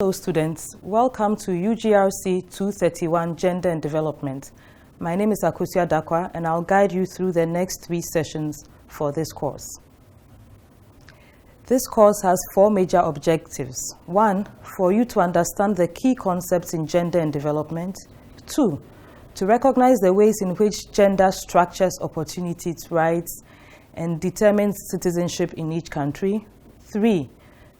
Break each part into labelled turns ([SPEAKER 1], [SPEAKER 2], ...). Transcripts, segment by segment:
[SPEAKER 1] Hello students, welcome to Ugrc 231 Gender and Development. My name is Akusia Dakwa and I'll guide you through the next 3 sessions for this course. This course has 4 major objectives. 1, for you to understand the key concepts in gender and development. 2, to recognize the ways in which gender structures opportunities, rights, and determines citizenship in each country. 3,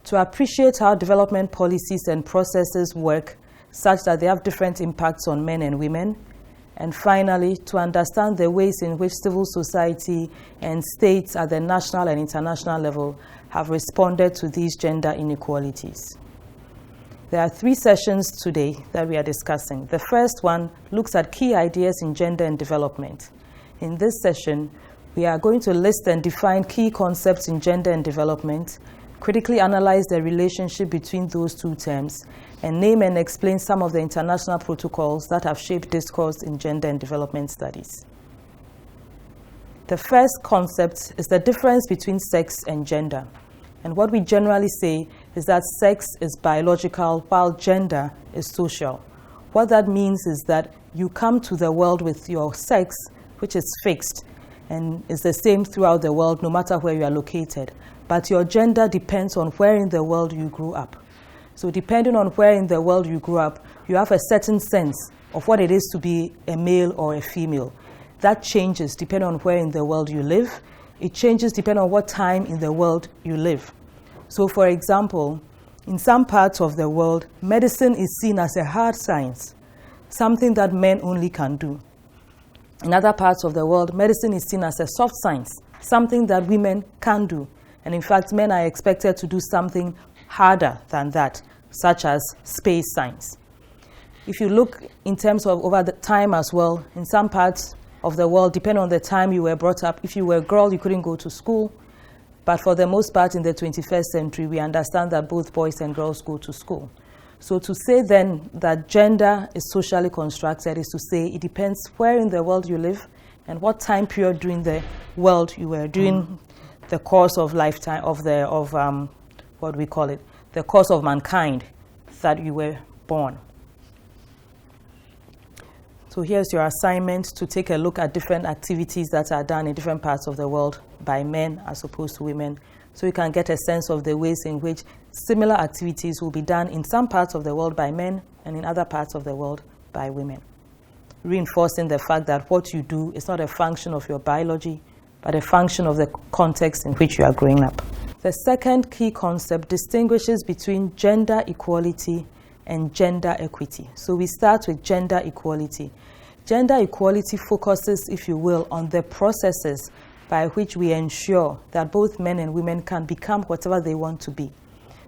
[SPEAKER 1] to appreciate how development policies and processes work such that they have different impacts on men and women. And finally, to understand the ways in which civil society and states at the national and international level have responded to these gender inequalities. There are 3 sessions today that we are discussing. The first one looks at key ideas in gender and development. In this session, we are going to list and define key concepts in gender and development, critically analyze the relationship between those 2 terms, and name and explain some of the international protocols that have shaped discourse in gender and development studies. The first concept is the difference between sex and gender. And what we generally say is that sex is biological while gender is social. What that means is that you come to the world with your sex, which is fixed and is the same throughout the world no matter where you are located. But your gender depends on where in the world you grew up. So depending on where in the world you grew up, you have a certain sense of what it is to be a male or a female. That changes depending on where in the world you live. It changes depending on what time in the world you live. So for example, in some parts of the world, medicine is seen as a hard science, something that men only can do. In other parts of the world, medicine is seen as a soft science, something that women can do. And in fact, men are expected to do something harder than that, such as space science. If you look in terms of over the time as well, in some parts of the world, depending on the time you were brought up, if you were a girl, you couldn't go to school. But for the most part in the 21st century, we understand that both boys and girls go to school. So to say then that gender is socially constructed is to say it depends where in the world you live and what time period during the world you were during the course of lifetime of the course of mankind that you were born. So here's your assignment to take a look at different activities that are done in different parts of the world by men as opposed to women, so you can get a sense of the ways in which similar activities will be done in some parts of the world by men and in other parts of the world by women, reinforcing the fact that what you do is not a function of your biology, but a function of the context in which you are growing up. The second key concept distinguishes between gender equality and gender equity. So we start with gender equality. Gender equality focuses, if you will, on the processes by which we ensure that both men and women can become whatever they want to be.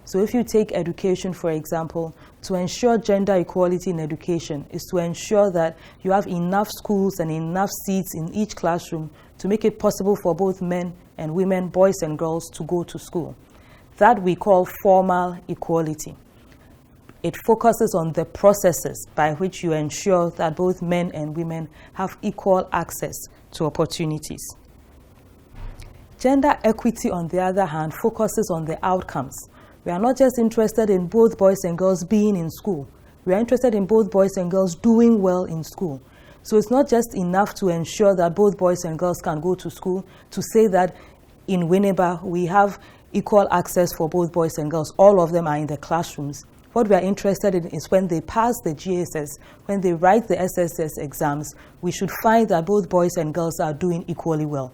[SPEAKER 1] So if you take education, for example, to ensure gender equality in education is to ensure that you have enough schools and enough seats in each classroom to make it possible for both men and women, boys and girls to go to school. That we call formal equality. It focuses on the processes by which you ensure that both men and women have equal access to opportunities. Gender equity, on the other hand, focuses on the outcomes. We are not just interested in both boys and girls being in school. We are interested in both boys and girls doing well in school. So it's not just enough to ensure that both boys and girls can go to school, to say that in Winneba we have equal access for both boys and girls. All of them are in the classrooms. What we are interested in is when they pass the GSS, when they write the SSS exams, we should find that both boys and girls are doing equally well.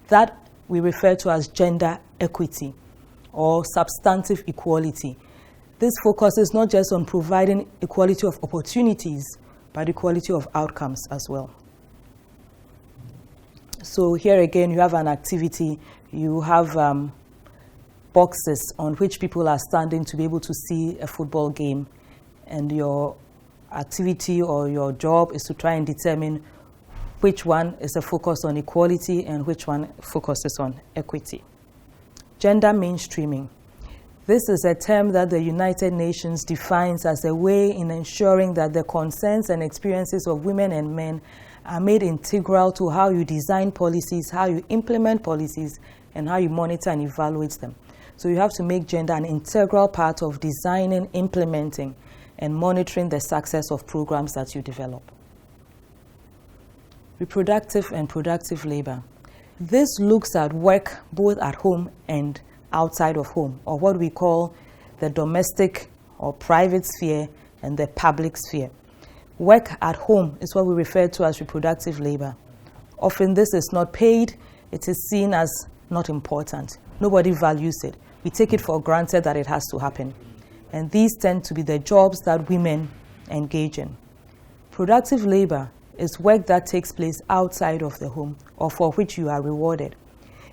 [SPEAKER 1] That we refer to as gender equity or substantive equality. This focuses not just on providing equality of opportunities, but equality of outcomes as well. So here again, you have an activity, you have boxes on which people are standing to be able to see a football game, and your activity or your job is to try and determine which one is a focus on equality and which one focuses on equity. Gender mainstreaming. This is a term that the United Nations defines as a way in ensuring that the concerns and experiences of women and men are made integral to how you design policies, how you implement policies, and how you monitor and evaluate them. So you have to make gender an integral part of designing, implementing, and monitoring the success of programs that you develop. Reproductive and productive labor. This looks at work both at home and outside of home, or what we call the domestic or private sphere and the public sphere. Work at home is what we refer to as reproductive labor. Often this is not paid, it is seen as not important. Nobody values it. We take it for granted that it has to happen. And these tend to be the jobs that women engage in. Productive labor is work that takes place outside of the home or for which you are rewarded.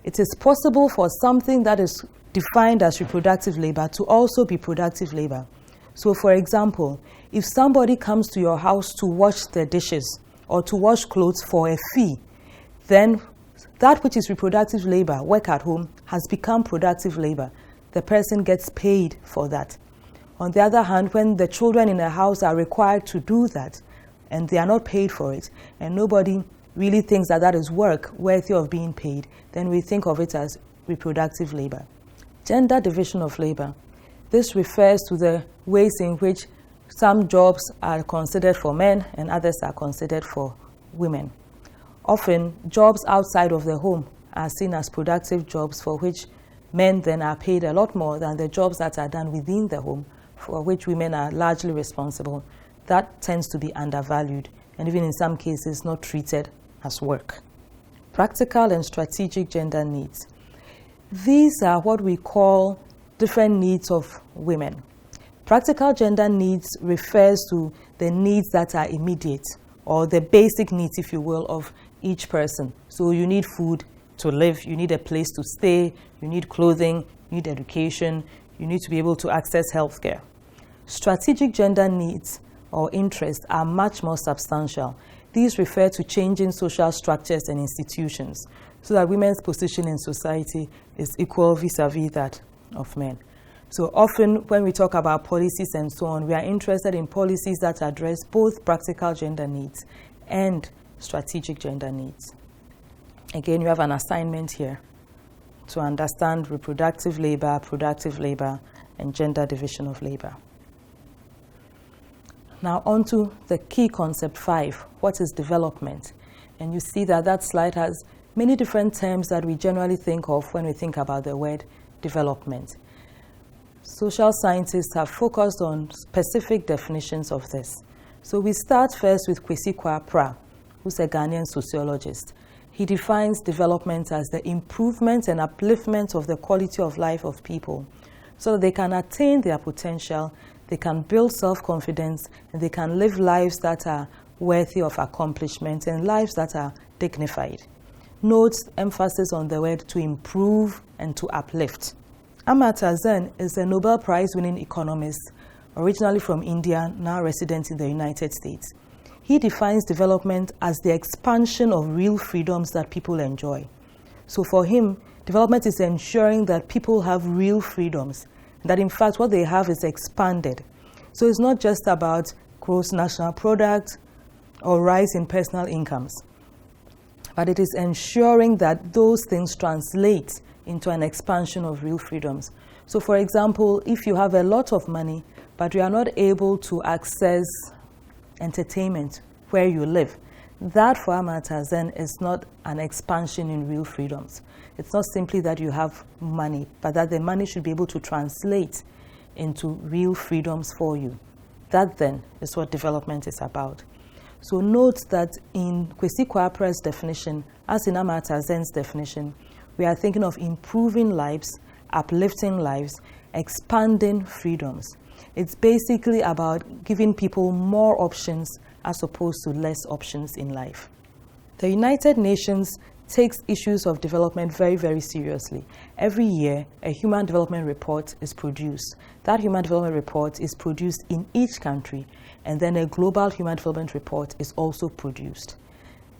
[SPEAKER 1] It is possible for something that is defined as reproductive labor to also be productive labor. So for example, if somebody comes to your house to wash the dishes or to wash clothes for a fee, then that which is reproductive labor, work at home, has become productive labor. The person gets paid for that. On the other hand, when the children in a house are required to do that and they are not paid for it, and nobody really thinks that that is work worthy of being paid, then we think of it as reproductive labor. Gender division of labor. This refers to the ways in which some jobs are considered for men and others are considered for women. Often, jobs outside of the home are seen as productive jobs for which men then are paid a lot more than the jobs that are done within the home, for which women are largely responsible. That tends to be undervalued and even in some cases not treated as work. Practical and strategic gender needs. These are what we call different needs of women. Practical gender needs refers to the needs that are immediate, or the basic needs, if you will, of each person. So you need food to live, you need a place to stay, you need clothing, you need education, you need to be able to access healthcare. Strategic gender needs or interests are much more substantial. These refer to changing social structures and institutions so that women's position in society is equal vis-a-vis that of men. So often when we talk about policies and so on, we are interested in policies that address both practical gender needs and strategic gender needs. Again, you have an assignment here to understand reproductive labor, productive labor, and gender division of labor. Now on to the key concept 5, what is development? And you see that that slide has many different terms that we generally think of when we think about the word development. Social scientists have focused on specific definitions of this. So we start first with Kwesi Kwapra, who's a Ghanaian sociologist. He defines development as the improvement and upliftment of the quality of life of people so that they can attain their potential, they can build self-confidence, and they can live lives that are worthy of accomplishment and lives that are dignified. Notes emphasis on the word to improve and to uplift. Amartya Sen is a Nobel Prize-winning economist, originally from India, now resident in the United States. He defines development as the expansion of real freedoms that people enjoy. So for him, development is ensuring that people have real freedoms, that in fact what they have is expanded. So it's not just about gross national product or rise in personal incomes, but it is ensuring that those things translate into an expansion of real freedoms. So for example, if you have a lot of money, but you are not able to access entertainment where you live, that for Amartya Sen is not an expansion in real freedoms. It's not simply that you have money, but that the money should be able to translate into real freedoms for you. That then is what development is about. So note that in Kwesi Kwapra's definition, as in Amartya Sen's definition, we are thinking of improving lives, uplifting lives, expanding freedoms. It's basically about giving people more options as opposed to less options in life. The United Nations takes issues of development very, very seriously. Every year, a Human Development Report is produced. That Human Development Report is produced in each country, and then a Global Human Development Report is also produced.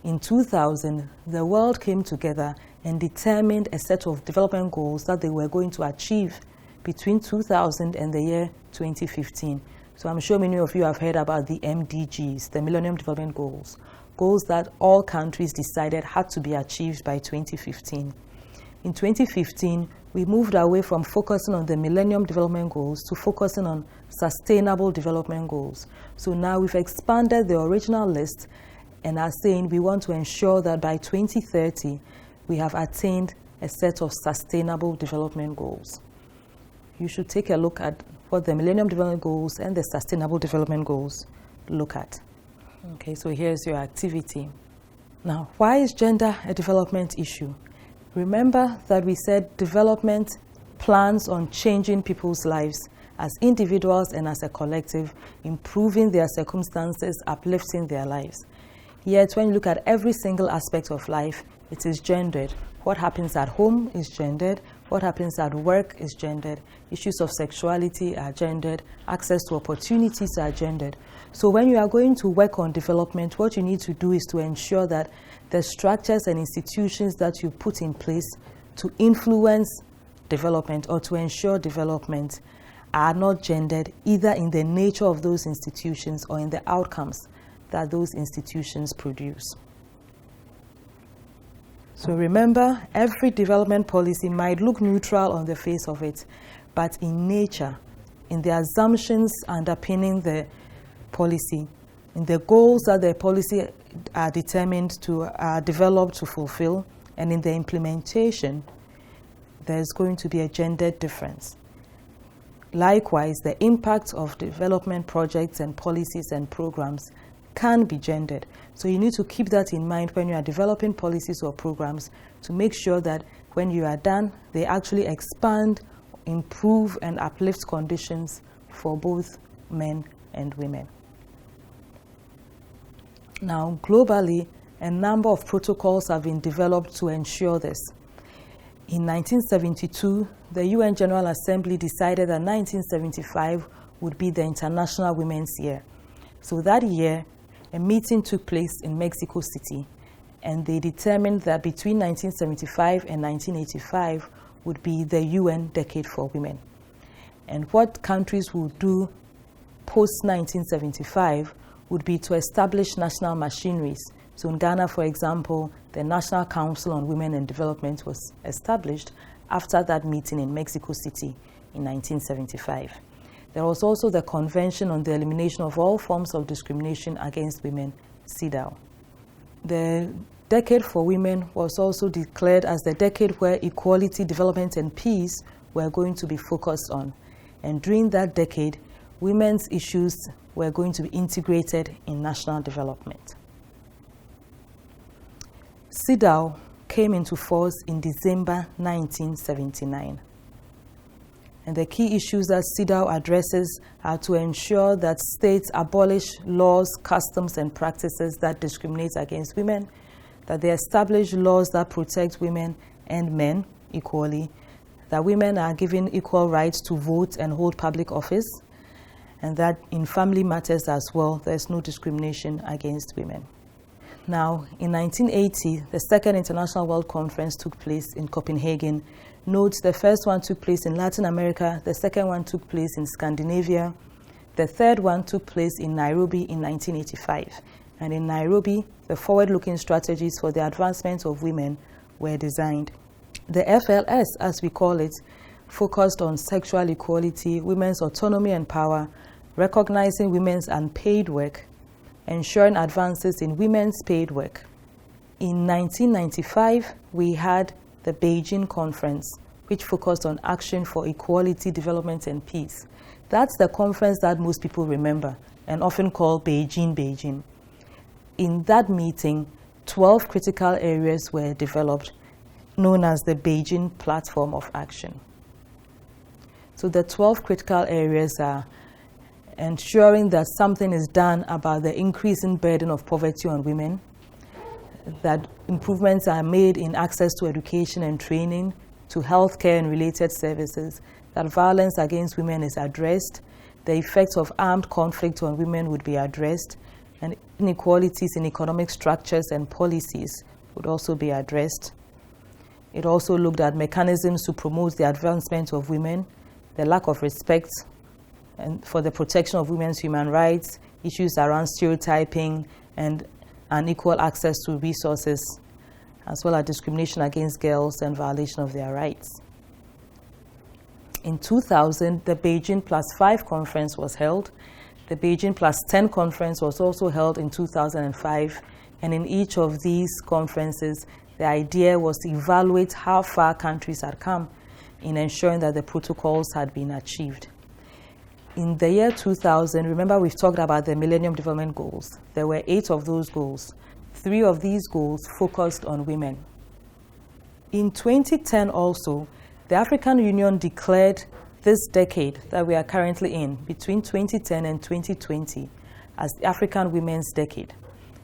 [SPEAKER 1] In 2000, the world came together and determined a set of development goals that they were going to achieve between 2000 and the year 2015. So I'm sure many of you have heard about the MDGs, the Millennium Development Goals, goals that all countries decided had to be achieved by 2015. In 2015, we moved away from focusing on the Millennium Development Goals to focusing on Sustainable Development Goals. So now we've expanded the original list and are saying we want to ensure that by 2030, we have attained a set of Sustainable Development Goals. You should take a look at what the Millennium Development Goals and the Sustainable Development Goals look at. Okay, so here's your activity. Now, why is gender a development issue? Remember that we said development plans on changing people's lives as individuals and as a collective, improving their circumstances, uplifting their lives. Yet, when you look at every single aspect of life, it is gendered. What happens at home is gendered. What happens at work is gendered. Issues of sexuality are gendered. Access to opportunities are gendered. So when you are going to work on development, what you need to do is to ensure that the structures and institutions that you put in place to influence development or to ensure development are not gendered, either in the nature of those institutions or in the outcomes that those institutions produce. So remember, every development policy might look neutral on the face of it, but in nature, in the assumptions underpinning the policy, in the goals that the policy are developed to fulfill, and in the implementation, there's going to be a gender difference. Likewise, the impact of development projects and policies and programs can be gendered. So you need to keep that in mind when you are developing policies or programs to make sure that when you are done, they actually expand, improve, and uplift conditions for both men and women. Now, globally, a number of protocols have been developed to ensure this. In 1972, the UN General Assembly decided that 1975 would be the International Women's Year. So that year, a meeting took place in Mexico City, and they determined that between 1975 and 1985 would be the UN Decade for Women. And what countries would do post-1975 would be to establish national machineries. So in Ghana, for example, the National Council on Women and Development was established after that meeting in Mexico City in 1975. There was also the Convention on the Elimination of All Forms of Discrimination Against Women, CEDAW. The Decade for Women was also declared as the decade where equality, development, and peace were going to be focused on. And during that decade, women's issues were going to be integrated in national development. CEDAW came into force in December 1979. And the key issues that CEDAW addresses are to ensure that states abolish laws, customs, and practices that discriminate against women, that they establish laws that protect women and men equally, that women are given equal rights to vote and hold public office, and that in family matters as well, there's no discrimination against women. Now, in 1980, the Second International World Conference took place in Copenhagen. Note, the first one took place in Latin America, the second one took place in Scandinavia, the third one took place in Nairobi in 1985. And in Nairobi, the forward-looking strategies for the advancement of women were designed. The FLS, as we call it, focused on sexual equality, women's autonomy and power, recognizing women's unpaid work, ensuring advances in women's paid work. In 1995, we had the Beijing Conference, which focused on action for equality, development, and peace. That's the conference that most people remember and often call Beijing. In that meeting, 12 critical areas were developed, known as the Beijing Platform of Action. So the 12 critical areas are ensuring that something is done about the increasing burden of poverty on women, that improvements are made in access to education and training, to healthcare and related services, that violence against women is addressed, the effects of armed conflict on women would be addressed, and inequalities in economic structures and policies would also be addressed. It also looked at mechanisms to promote the advancement of women, the lack of respect and for the protection of women's human rights, issues around stereotyping and unequal access to resources, as well as discrimination against girls and violation of their rights. In 2000, the Beijing +5 conference was held. The Beijing +10 conference was also held in 2005, and in each of these conferences, the idea was to evaluate how far countries had come in ensuring that the protocols had been achieved. In the year 2000, remember we've talked about the Millennium Development Goals. There were 8 of those goals. 3 of these goals focused on women. In 2010 also, the African Union declared this decade that we are currently in, between 2010 and 2020, as the African Women's Decade.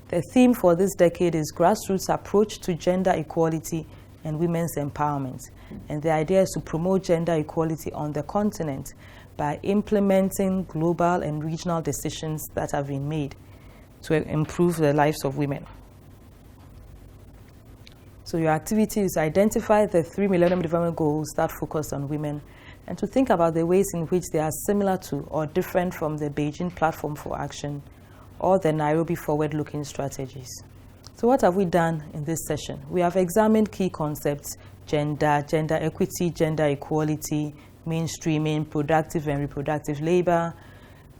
[SPEAKER 1] The theme for this decade is grassroots approach to gender equality and women's empowerment. And the idea is to promote gender equality on the continent by implementing global and regional decisions that have been made to improve the lives of women. So your activity is to identify the 3 Millennium Development Goals that focus on women and to think about the ways in which they are similar to or different from the Beijing Platform for Action or the Nairobi Forward-Looking Strategies. So what have we done in this session? We have examined key concepts: gender, gender equity, gender equality, mainstreaming, productive and reproductive labor,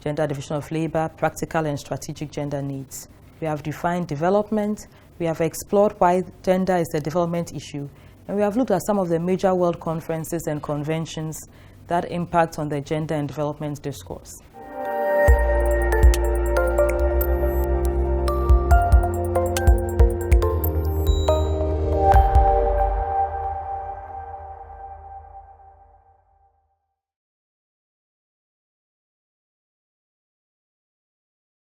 [SPEAKER 1] gender division of labor, practical and strategic gender needs. We have defined development. We have explored why gender is a development issue. And we have looked at some of the major world conferences and conventions that impact on the gender and development discourse.